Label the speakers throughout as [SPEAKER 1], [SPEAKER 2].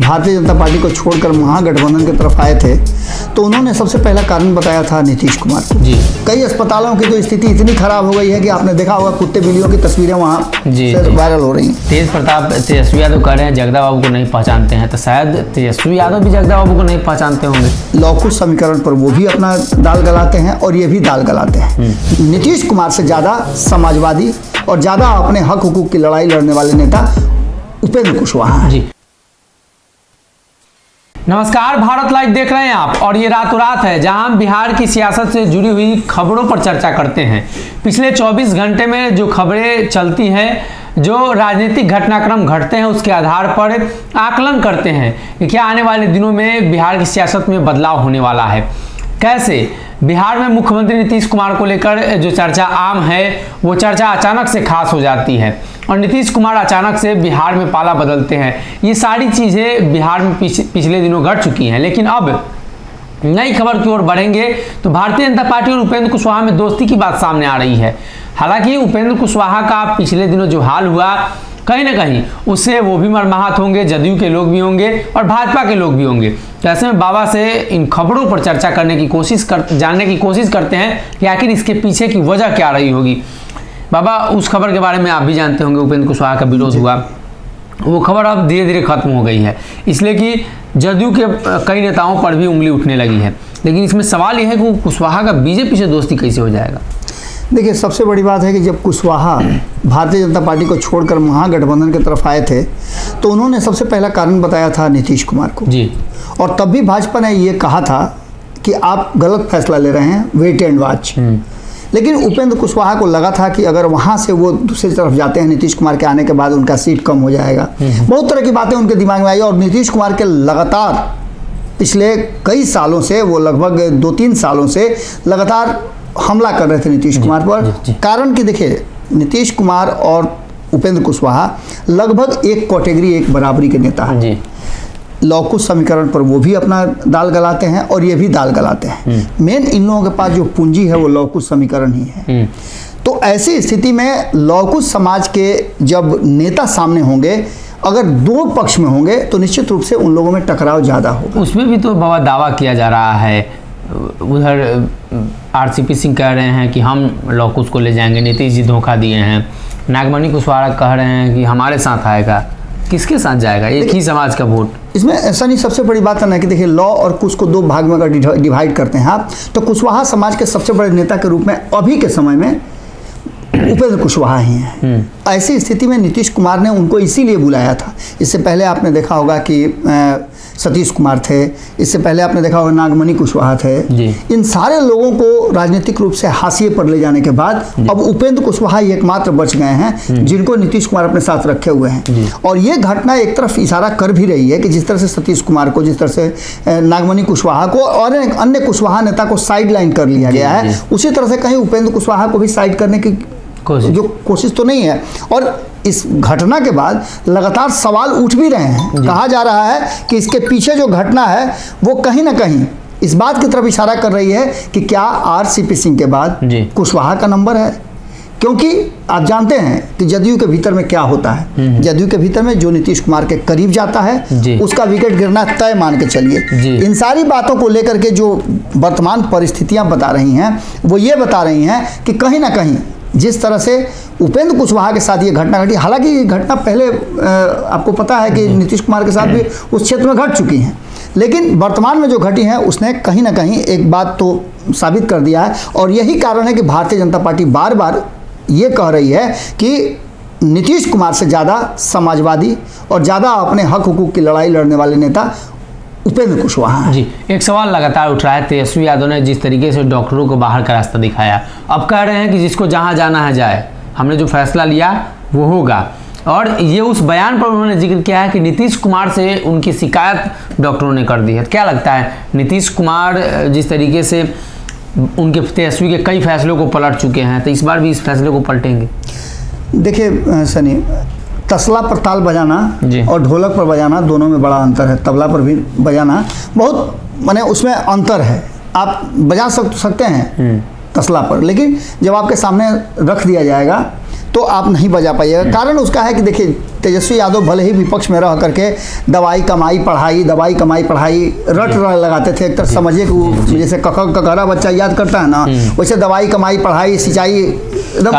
[SPEAKER 1] Bharatiya Janata party को छोड़कर महागठबंधन की तरफ आए थे तो उन्होंने सबसे पहला कारण बताया था नीतीश कुमार को। जी। कई अस्पतालों की तो स्थिति इतनी खराब हो गई है कि आपने देखा होगा कुत्ते बिल्लियों की तस्वीरें वहाँ से वायरल हो रही हैं।
[SPEAKER 2] तेज प्रताप तेजस्वी यादव कह रहे हैं जगदा बाबू को नहीं पहचानते हैं, तो शायद तेजस्वी यादव भी जगदा बाबू को नहीं पहचानते होंगे।
[SPEAKER 1] लौकुश समीकरण पर वो भी अपना दाल गलाते हैं और ये भी दाल गलाते हैं। नीतीश कुमार से ज़्यादा समाजवादी और ज़्यादा अपने हक हुकूक की लड़ाई लड़ने वाले नेता उपेंद्र कुशवाहा जी।
[SPEAKER 2] नमस्कार, भारत लाइव देख रहे हैं आप और ये रातों रात है जहां हम बिहार की सियासत से जुड़ी हुई खबरों पर चर्चा करते हैं। पिछले 24 घंटे में जो खबरें चलती हैं, जो राजनीतिक घटनाक्रम घटते हैं, उसके आधार पर आकलन करते हैं कि क्या आने वाले दिनों में बिहार की सियासत में बदलाव होने वाला है। कैसे बिहार में मुख्यमंत्री नीतीश कुमार को लेकर जो चर्चा आम है वो चर्चा अचानक से खास हो जाती है और नीतीश कुमार अचानक से बिहार में पाला बदलते हैं। ये सारी चीज़ें बिहार में पिछले दिनों घट चुकी हैं, लेकिन अब नई खबर की ओर बढ़ेंगे तो भारतीय जनता पार्टी और उपेंद्र कुशवाहा में दोस्ती की बात सामने आ रही है। हालांकि उपेंद्र कुशवाहा का पिछले दिनों जो हाल हुआ, कहीं ना कहीं उससे वो भी मर्माहत होंगे, जदयू के लोग भी होंगे और भाजपा के लोग भी होंगे। तो ऐसे में बाबा से इन खबरों पर चर्चा करने की जानने की कोशिश करते हैं कि आखिर इसके पीछे की वजह क्या रही होगी। बाबा, उस खबर के बारे में आप भी जानते होंगे, उपेंद्र कुशवाहा का विरोध हुआ, वो खबर अब धीरे धीरे खत्म हो गई है, इसलिए कि जदयू के कई नेताओं पर भी उंगली उठने लगी है। लेकिन इसमें सवाल यह है कि कुशवाहा का बीजेपी से दोस्ती कैसे हो जाएगा।
[SPEAKER 1] देखिए, सबसे बड़ी बात है कि जब कुशवाहा भारतीय जनता पार्टी को छोड़कर महागठबंधन की तरफ आए थे तो उन्होंने सबसे पहला कारण बताया था नीतीश कुमार को जी। और तब भी भाजपा ने ये कहा था कि आप गलत फैसला ले रहे हैं, वेट एंड वॉच। लेकिन उपेंद्र कुशवाहा को लगा था कि अगर वहाँ से वो दूसरी तरफ जाते हैं, नीतीश कुमार के आने के बाद उनका सीट कम हो जाएगा। बहुत तरह की बातें उनके दिमाग में आई और नीतीश कुमार के लगातार पिछले कई सालों से, वो लगभग 2-3 सालों से लगातार हमला कर रहे थे नीतीश कुमार पर। कारण कि देखिए, नीतीश कुमार और उपेंद्र कुशवाहा लगभग एक कैटेगरी, एक बराबरी के नेता हैं। लौकुश समीकरण पर वो भी अपना दाल गलाते हैं और ये भी दाल गलाते हैं। मेन इन लोगों के पास जो पूंजी है वो लौकुश समीकरण ही है। तो ऐसी स्थिति में लौकुश समाज के जब नेता सामने होंगे, अगर दो पक्ष में होंगे तो निश्चित रूप से उन लोगों में टकराव ज़्यादा होगा।
[SPEAKER 2] उसमें भी तो बाबा दावा किया जा रहा है, उधर आरसीपी सिंह कह रहे हैं कि हम लौकुश को ले जाएंगे, नीतीश जी धोखा दिए हैं। नागमणि कुशवाहा कह रहे हैं कि हमारे साथ आएगा। किसके साथ जाएगा? एक ही समाज का वोट।
[SPEAKER 1] इसमें ऐसा नहीं, सबसे बड़ी बात है ना कि देखिए, लॉ और कुश को दो भाग में अगर डिवाइड करते हैं आप, तो कुशवाहा समाज के सबसे बड़े नेता के रूप में अभी के समय में उपेंद्र कुशवाहा ही हैं। ऐसी स्थिति में नीतीश कुमार ने उनको इसीलिए बुलाया था। इससे पहले आपने देखा होगा कि सतीश कुमार थे, इससे पहले आपने देखा होगा नागमणि कुशवाहा थे। इन सारे लोगों को राजनीतिक रूप से हाशिए पर ले जाने के बाद अब उपेंद्र कुशवाहा ही एकमात्र बच गए हैं जिनको नीतीश कुमार अपने साथ रखे हुए हैं। और ये घटना एक तरफ इशारा कर भी रही है कि जिस तरह से सतीश कुमार को, जिस तरह से नागमणि कुशवाहा को और अन्य कुशवाहा नेता को साइड लाइन कर लिया गया है, उसी तरह से कहीं उपेंद्र कुशवाहा को भी साइड करने की जो कोशिश तो नहीं है। और इस घटना के बाद लगातार सवाल उठ भी रहे हैं। कहा जा रहा है कि इसके पीछे जो घटना है वो कहीं ना कहीं इस बात की तरफ इशारा कर रही है कि क्या आरसीपी सिंह के बाद कुशवाहा का नंबर है। क्योंकि आप जानते हैं कि जदयू के भीतर में क्या होता है। जदयू के भीतर में जो नीतीश कुमार के करीब जाता है उसका विकेट गिरना तय मान के चलिए। इन सारी बातों को लेकर के जो वर्तमान परिस्थितियां बता रही हैं वो ये बता रही हैं कि कहीं ना कहीं जिस तरह से उपेंद्र कुशवाहा के साथ ये घटना घटी, हालांकि ये घटना पहले आपको पता है कि नीतीश कुमार के साथ भी उस क्षेत्र में घट चुकी हैं, लेकिन वर्तमान में जो घटी है उसने कहीं ना कहीं एक बात तो साबित कर दिया है। और यही कारण है कि भारतीय जनता पार्टी बार बार ये कह रही है कि नीतीश कुमार से ज़्यादा समाजवादी और ज़्यादा अपने हक हुकूक की लड़ाई लड़ने वाले नेता उपेंद्र कुशवाहा
[SPEAKER 2] जी। एक सवाल लगातार उठ रहा है, तेजस्वी यादव ने जिस तरीके से डॉक्टरों को बाहर का रास्ता दिखाया, अब कह रहे हैं कि जिसको जहां जाना है जाए, हमने जो फैसला लिया वो होगा। और ये उस बयान पर उन्होंने जिक्र किया है कि नीतीश कुमार से उनकी शिकायत डॉक्टरों ने कर दी है। क्या लगता है, नीतीश कुमार जिस तरीके से उनके तेजस्वी के कई फैसलों को पलट चुके हैं, तो इस बार भी इस फैसले को पलटेंगे?
[SPEAKER 1] देखिए सनी, तसला पर ताल बजाना और ढोलक पर बजाना दोनों में बड़ा अंतर है। तबला पर भी बजाना बहुत माने उसमें अंतर है। आप बजा सकते हैं तसला पर, लेकिन जब आपके सामने रख दिया जाएगा तो आप नहीं बजा पाइएगा। कारण उसका है कि देखिए, तेजस्वी यादव भले ही विपक्ष में रह करके दवाई कमाई पढ़ाई रट लगाते थे। एक तरह समझिए कि वो जैसे ककरा बच्चा याद करता है ना, वैसे दवाई कमाई पढ़ाई सिंचाई एकदम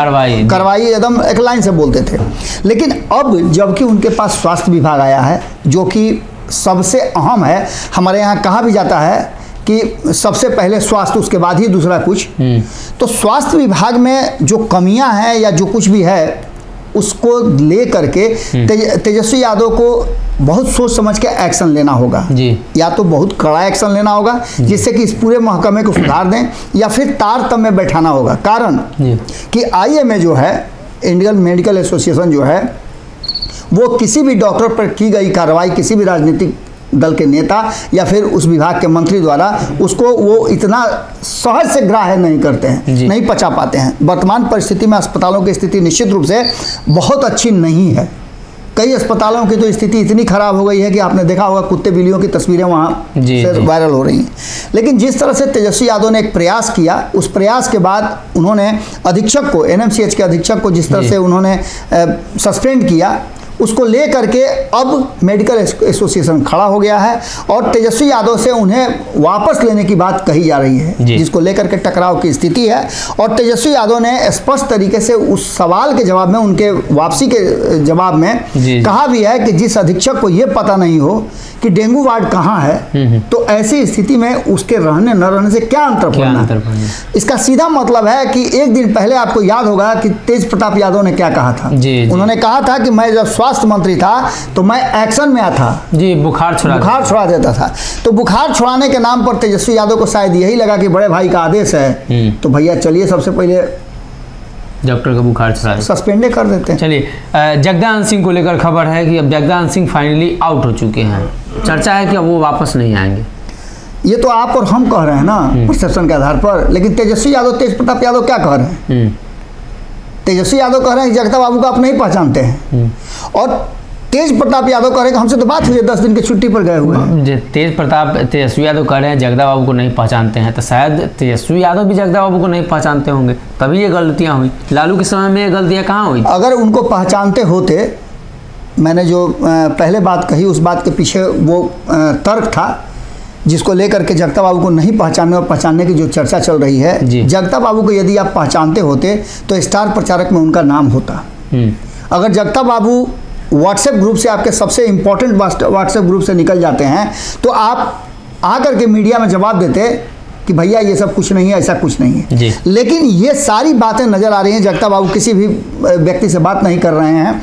[SPEAKER 1] कार्रवाई एकदम एक लाइन से बोलते थे। लेकिन अब जबकि उनके पास स्वास्थ्य विभाग आया है, जो कि सबसे अहम है, हमारे यहाँ कहा भी जाता है कि सबसे पहले स्वास्थ्य, उसके बाद ही दूसरा कुछ। तो स्वास्थ्य विभाग में जो कमियां हैं या जो कुछ भी है, उसको ले करके तेजस्वी यादव को बहुत सोच समझ के एक्शन लेना होगा
[SPEAKER 2] जी।
[SPEAKER 1] या तो बहुत कड़ा एक्शन लेना होगा जिससे कि इस पूरे महकमे को सुधार दें, या फिर तारतम्य में बैठाना होगा। कारण कि IMA जो है, इंडियन मेडिकल एसोसिएशन जो है, वो किसी भी डॉक्टर पर की गई कार्रवाई किसी भी राजनीतिक दल के नेता या फिर उस विभाग के मंत्री द्वारा उसको वो इतना सहज से ग्राह्य नहीं करते हैं, नहीं पचा पाते हैं। वर्तमान परिस्थिति में अस्पतालों की स्थिति निश्चित रूप से बहुत अच्छी नहीं है। कई अस्पतालों की तो स्थिति इतनी खराब हो गई है कि आपने देखा होगा कुत्ते बिल्लियों की तस्वीरें वहाँ से वायरल हो रही हैं। लेकिन जिस तरह से तेजस्वी यादव ने एक प्रयास किया, उस प्रयास के बाद उन्होंने अधीक्षक को, NMCH के अधीक्षक को जिस तरह से उन्होंने सस्पेंड किया, उसको ले करके अब मेडिकल एसोसिएशन खड़ा हो गया है और तेजस्वी यादव से उन्हें वापस लेने की बात कही जा रही है, जिसको लेकर के टकराव की स्थिति है। और तेजस्वी यादव ने स्पष्ट तरीके से उस सवाल के जवाब में, उनके वापसी के जवाब में कहा भी है कि जिस अधीक्षक को ये पता नहीं हो कि डेंगू वार्ड कहाँ है, तो ऐसी स्थिति में उसके रहने न रहने से क्या अंतर पड़ना है। इसका सीधा मतलब है कि एक दिन पहले आपको याद होगा कि तेज प्रताप यादव ने क्या कहा था। उन्होंने कहा था कि मैं जब स्वास्थ्य मंत्री था तो मैं एक्शन में आता था जी, बुखार छुड़ा देता था। तो बुखार छुड़ाने के नाम पर तेजस्वी यादव को शायद यही लगा कि बड़े भाई का आदेश है, तो भैया चलिए सबसे पहले
[SPEAKER 2] डॉक्टर का बुखार छुड़ा
[SPEAKER 1] सस्पेंड कर देते हैं।
[SPEAKER 2] चलिए, जगदान सिंह को लेकर खबर है कि अब जगदान सिंह फाइनली आउट हो चुके हैं। चर्चा है कि अब वो वापस नहीं आएंगे।
[SPEAKER 1] ये तो आप और हम कह रहे हैं ना परसेप्शन के आधार पर, लेकिन तेजस्वी यादव, तेज प्रताप यादव क्या कह रहे हैं? तेजस्वी यादव कह रहे हैं कि जगता बाबू को आप नहीं पहचानते हैं, और तेज प्रताप यादव कह रहे हैं कि हमसे तो बात हुई है, 10 दिन की छुट्टी पर गए हुए हैं।
[SPEAKER 2] तेजस्वी यादव कह रहे हैं जगदा बाबू को नहीं पहचानते हैं, तो शायद तेजस्वी यादव भी जगदा बाबू को नहीं पहचानते होंगे, तभी ये गलतियां हुई। लालू के समय में ये गलतियां कहाँ हुई?
[SPEAKER 1] अगर उनको पहचानते होते, मैंने जो पहले बात कही उस बात के पीछे वो तर्क था जिसको लेकर के जगता बाबू को नहीं पहचानने और पहचानने की जो चर्चा चल रही है। जगता बाबू को यदि आप पहचानते होते तो स्टार प्रचारक में उनका नाम होता। अगर जगता बाबू व्हाट्सएप ग्रुप से, आपके सबसे इंपॉर्टेंट व्हाट्सएप ग्रुप से निकल जाते हैं, तो आप आकर के मीडिया में जवाब देते कि भैया ये सब कुछ नहीं है, ऐसा कुछ नहीं है। लेकिन ये सारी बातें नज़र आ रही हैं। जगता बाबू किसी भी व्यक्ति से बात नहीं कर रहे हैं,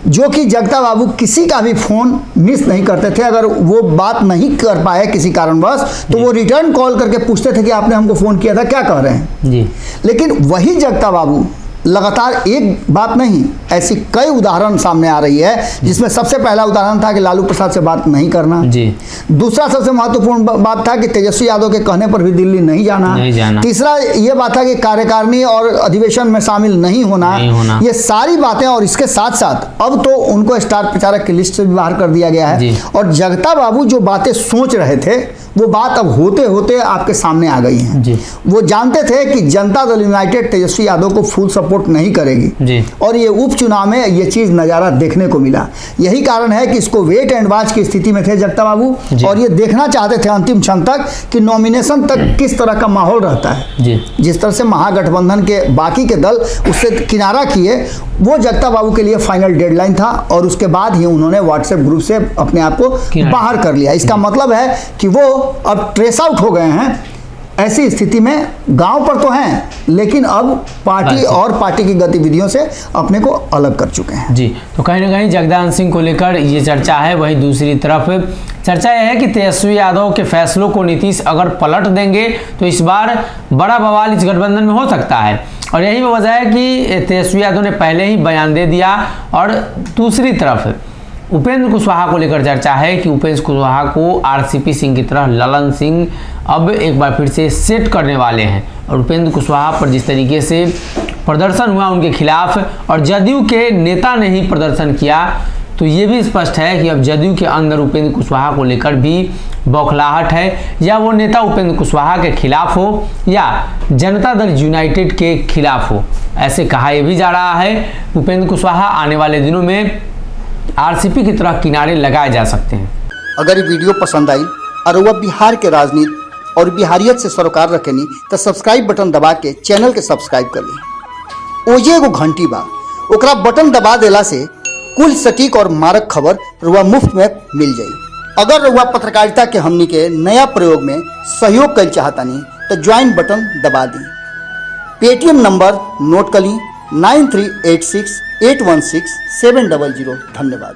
[SPEAKER 1] जो कि जगता बाबू किसी का भी फ़ोन मिस नहीं करते थे। अगर वो बात नहीं कर पाए किसी कारणवश तो वो रिटर्न कॉल करके पूछते थे कि आपने हमको फ़ोन किया था, क्या कह रहे हैं। लेकिन वही जगता बाबू लगातार, एक बात नहीं, ऐसी कई उदाहरण सामने आ रही है, जिसमें सबसे पहला उदाहरण था कि लालू प्रसाद से बात नहीं करना। दूसरा सबसे महत्वपूर्ण बात था कि तेजस्वी यादव के कहने पर भी दिल्ली नहीं जाना। तीसरा ये बात था कि कार्यकारिणी और अधिवेशन में शामिल नहीं होना। ये सारी बातें, और इसके साथ साथ अब तो उनको स्टार प्रचारक की लिस्ट से भी बाहर कर दिया गया है। और जगता बाबू जो बातें सोच रहे थे वो बात अब होते होते आपके सामने आ गई है। वो जानते थे कि जनता दल यूनाइटेड तेजस्वी यादव को फुल सपोर्ट नहीं करेगी, और ये उपचुनाव में ये चीज नज़ारा देखने को मिला। यही कारण है कि इसको वेट एंड वॉच की स्थिति में थे जगता बाबू, और ये देखना चाहते थे अंतिम क्षण तक कि नॉमिनेशन तक किस तरह का माहौल रहता है। जिस तरह से महागठबंधन के बाकी के दल उससे किनारा किए, वो जगता बाबू के लिए फाइनल डेडलाइन था, और उसके बाद ही उन्होंने व्हाट्सएप ग्रुप से अपने आप को बाहर कर लिया। इसका मतलब है कि वो अब ट्रेस आउट हो गए हैं। ऐसी स्थिति में गांव पर तो हैं, लेकिन अब पार्टी और पार्टी की गतिविधियों से अपने को अलग कर चुके हैं।
[SPEAKER 2] जी, तो कहीं ना कहीं जगदान सिंह को लेकर ये चर्चा है। वहीं दूसरी तरफ चर्चा यह है कि तेजस्वी यादव के फैसलों को नीतीश अगर पलट देंगे तो इस बार बड़ा बवाल इस गठबंधन में हो सकता है, और यही वजह है कि तेजस्वी यादव ने पहले ही बयान दे दिया। और दूसरी तरफ उपेंद्र कुशवाहा को लेकर चर्चा है कि उपेंद्र कुशवाहा को RCP सिंह की तरह ललन सिंह अब एक बार फिर से सेट करने वाले हैं। और उपेंद्र कुशवाहा पर जिस तरीके से प्रदर्शन हुआ उनके खिलाफ, और जदयू के नेता ने ही प्रदर्शन किया, तो ये भी स्पष्ट है कि अब जदयू के अंदर उपेंद्र कुशवाहा को लेकर भी बौखलाहट है, या वो नेता उपेंद्र कुशवाहा के खिलाफ हो या जनता दल यूनाइटेड के खिलाफ हो। ऐसे कहा यह भी जा रहा है उपेंद्र कुशवाहा आने वाले दिनों में आरसीपी की तरह किनारे लगाए जा सकते हैं।
[SPEAKER 1] अगर ये वीडियो पसंद आई और वह बिहार के राजनीति और बिहारियत से सरोकार रखेनी तो सब्सक्राइब बटन दबा के चैनल के सब्सक्राइब कर ली। ओजे एगो घंटी बा, ओकरा बटन दबा देला से कुल सटीक और मारक खबर रुआ मुफ्त में मिल जाई। अगर रुआ पत्रकारिता के हमनी के नया प्रयोग में सहयोग कर चाहतानी तो ज्वाइन बटन दबा दी। पेटीएम नंबर नोट कर ली 9386816700। धन्यवाद।